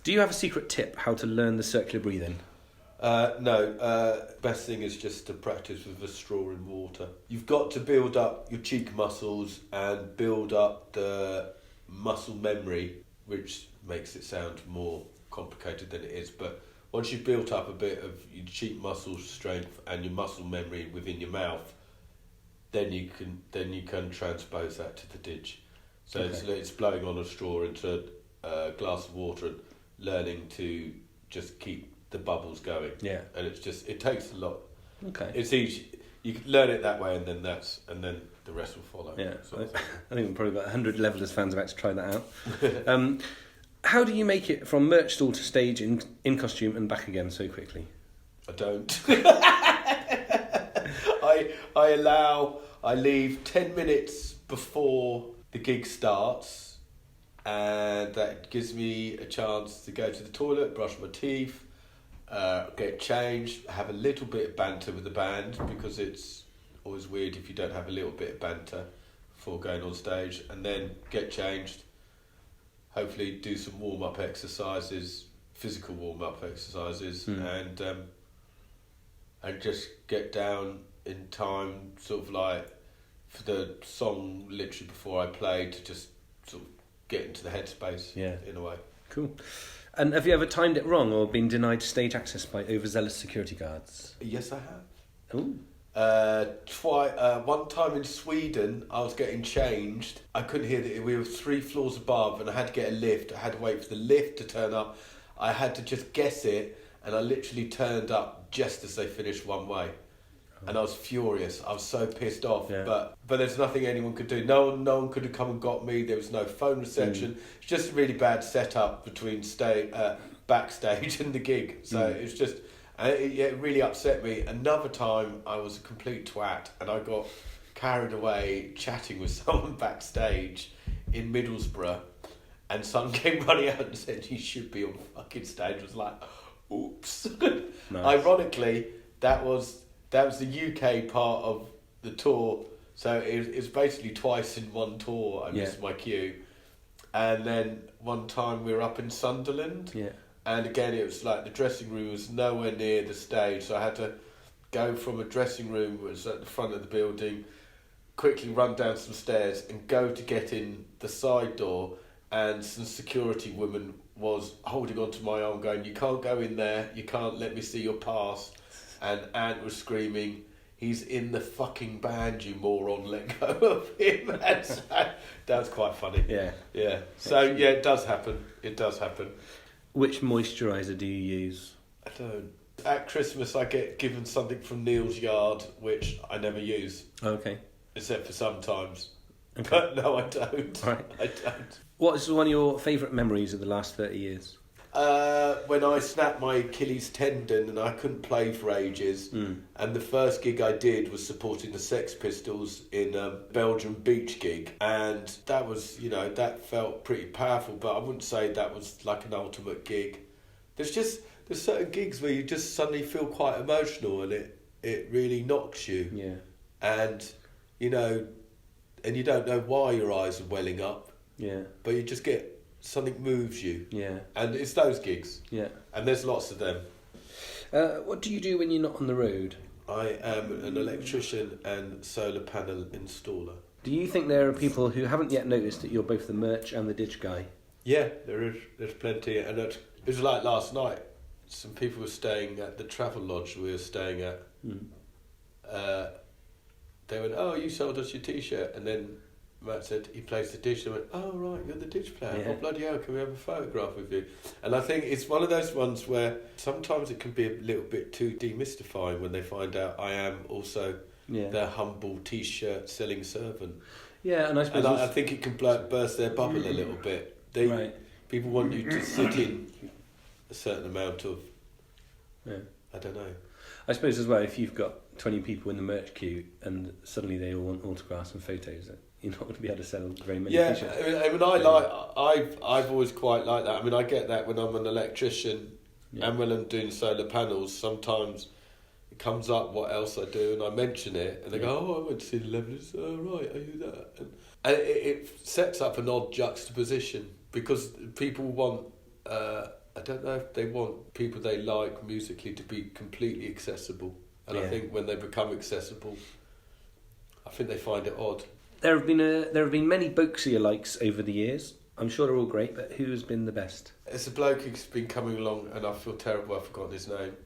Do you have a secret tip how to learn the circular breathing? No. Best thing is just to practice with a straw in water. You've got to build up your cheek muscles and build up the muscle memory, which makes it sound more complicated than it is. But once you've built up a bit of your cheek muscle strength and your muscle memory within your mouth, then you can transpose that to the ditch. So it's blowing on a straw into a glass of water and learning to just keep the bubbles going. Yeah. And it takes a lot. Okay. It's easy. You can learn it that way, and then the rest will follow. Yeah. I think probably about 100 Levelers fans have had to try that out. How do you make it from merch stall to stage in costume and back again so quickly? I don't. I leave 10 minutes before the gig starts, and that gives me a chance to go to the toilet, brush my teeth, get changed, have a little bit of banter with the band, because it's always weird if you don't have a little bit of banter before going on stage, and then get changed, hopefully do some warm-up exercises, physical warm-up exercises, and just get down in time, sort of like for the song literally before I play, to just sort of get into the headspace in a way. Cool. And have you ever timed it wrong or been denied stage access by overzealous security guards? Yes, I have. Ooh. One time in Sweden, I was getting changed. I couldn't hear that we were 3 floors above, and I had to get a lift. I had to wait for the lift to turn up. I had to just guess it, and I literally turned up just as they finished one way. And I was furious. I was so pissed off. Yeah. But there's nothing anyone could do. No one could have come and got me. There was no phone reception. It's just a really bad setup between backstage and the gig. So it's just, it really upset me. Another time I was a complete twat, and I got carried away chatting with someone backstage in Middlesbrough, and someone came running out and said, "You should be on fucking stage." I was like, oops. Nice. Ironically, that was the UK part of the tour, so it was basically twice in one tour I missed my cue. And then one time we were up in Sunderland, and again it was like the dressing room was nowhere near the stage, so I had to go from a dressing room that was at the front of the building, quickly run down some stairs and go to get in the side door, and some security woman was holding onto my arm going, "You can't go in there, you can't, let me see your pass." And Ant was screaming, "He's in the fucking band, you moron, let go of him." And so, that was quite funny. Yeah. So, it does happen. It does happen. Which moisturiser do you use? I don't. At Christmas, I get given something from Neil's Yard, which I never use. Okay. Except for sometimes. Okay. But no, I don't. Right. I don't. What is one of your favourite memories of the last 30 years? When I snapped my Achilles tendon and I couldn't play for ages, and the first gig I did was supporting the Sex Pistols in a Belgian beach gig, and that was, that felt pretty powerful, but I wouldn't say that was like an ultimate gig. There's certain gigs where you just suddenly feel quite emotional, and it really knocks you. Yeah. And and you don't know why your eyes are welling up. Yeah. But you just get, something moves you. Yeah. And it's those gigs. Yeah. And there's lots of them. What do you do when you're not on the road? I am an electrician and solar panel installer. Do you think there are people who haven't yet noticed that you're both the merch and the ditch guy? Yeah, there's plenty. And it was like last night. Some people were staying at the travel lodge we were staying at. They went, "Oh, you sold us your T-shirt." And then Matt said he plays the ditch. And I went, "Oh, right, you're the ditch player. Yeah. Oh, bloody hell, can we have a photograph with you?" And I think it's one of those ones where sometimes it can be a little bit too demystifying when they find out I am also their humble T-shirt selling servant. Yeah, and I suppose... And I think it can burst their bubble a little bit. People want you to sit in a certain amount of... I don't know. I suppose as well, if you've got 20 people in the merch queue and suddenly they all want autographs and photos, you're not going to be able to sell very many t-shirts. I've always quite liked that. I mean, I get that when I'm an electrician and when I'm doing solar panels, sometimes it comes up what else I do and I mention it and they go, "Oh, I went to see the Levelers." "Oh, right, are you that?" And it sets up an odd juxtaposition because people want I don't know if they want people they like musically to be completely accessible. And I think when they become accessible, I think they find it odd. There have been many Boakesy likes over the years. I'm sure they're all great, but who has been the best? It's a bloke who's been coming along, and I feel terrible I've forgotten his name,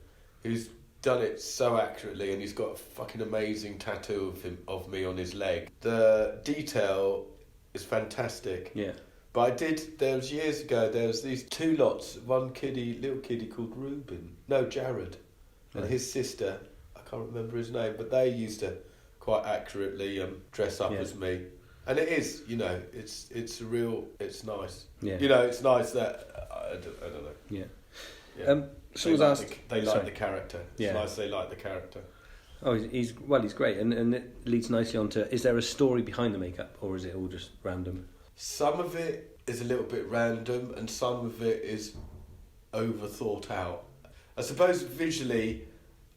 who's done it so accurately, and he's got a fucking amazing tattoo of me on his leg. The detail is fantastic. Yeah. But there was years ago, there was these two lots, little kiddie called Jared, and his sister, I can't remember his name, but they used to quite accurately dress up as me. And it is, it's nice. Yeah. It's nice that, I don't know. Yeah. Yeah. Someone's asked... They like the character. It's nice they like the character. Oh, he's great. And it leads nicely on to, is there a story behind the makeup, or is it all just random? Some of it is a little bit random, and some of it is over thought out. I suppose visually,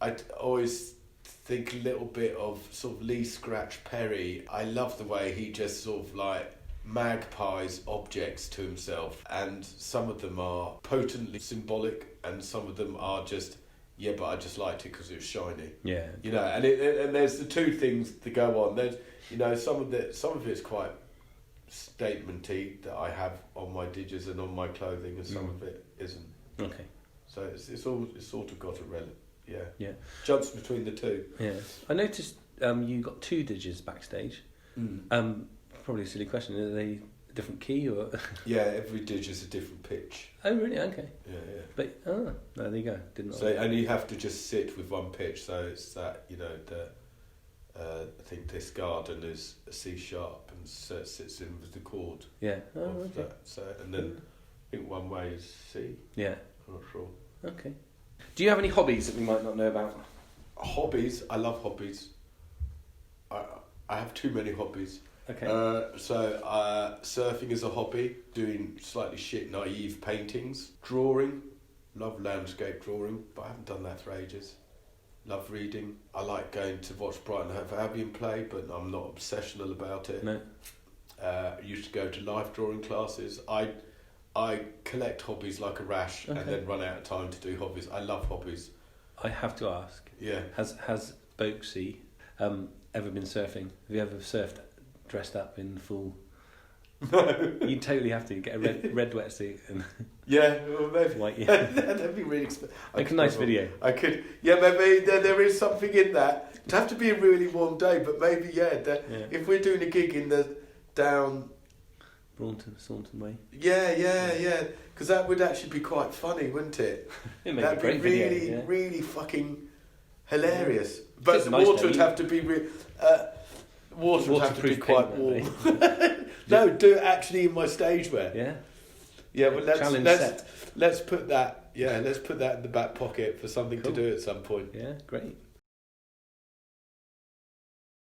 I always think a little bit of sort of Lee Scratch Perry. I love the way he just sort of like magpies objects to himself, and some of them are potently symbolic, and some of them are just, but I just liked it because it was shiny. Yeah. And there's the two things that go on. There's, some of it's quite statementy that I have on my digits and on my clothing, and some of it isn't. Okay. So it's sort of got a relic. Yeah. Jumps between the two. Yeah. I noticed you got 2 digits backstage. Probably a silly question. Are they a different key or? Yeah, every digit's a different pitch. Oh really? Okay. Yeah. But no, there you go. Didn't. So and you have to just sit with one pitch. So it's that I think this garden is a C sharp, and so it sits in with the chord. Yeah. Oh, okay. So and then I think one way is C. Yeah. I'm not sure. Okay. Do you have any hobbies that we might not know about? Hobbies? I love hobbies. I have too many hobbies. Okay. Surfing is a hobby. Doing slightly shit naive paintings. Drawing. Love landscape drawing, but I haven't done that for ages. Love reading. I like going to watch Brighton Hove Albion play, but I'm not obsessional about it. No. Used to go to life drawing classes. I collect hobbies like a rash, and then run out of time to do hobbies. I love hobbies. I have to ask. Yeah. Has Boakesy ever been surfing? Have you ever surfed dressed up in full? No. You totally have to get a red wetsuit and maybe white. Yeah. That'd be really expensive. Make a nice video. I could. Yeah, maybe there is something in that. It'd have to be a really warm day, but maybe if we're doing a gig in the down. Staunton way. Yeah. Because that would actually be quite funny, wouldn't it? That'd be really, video, really fucking hilarious. Yeah. But the nice water would have to be water would have to be quite warm. No, do it actually in my stagewear. Yeah. Yeah, but let's put that. Yeah, let's put that in the back pocket for something to do at some point. Yeah, great.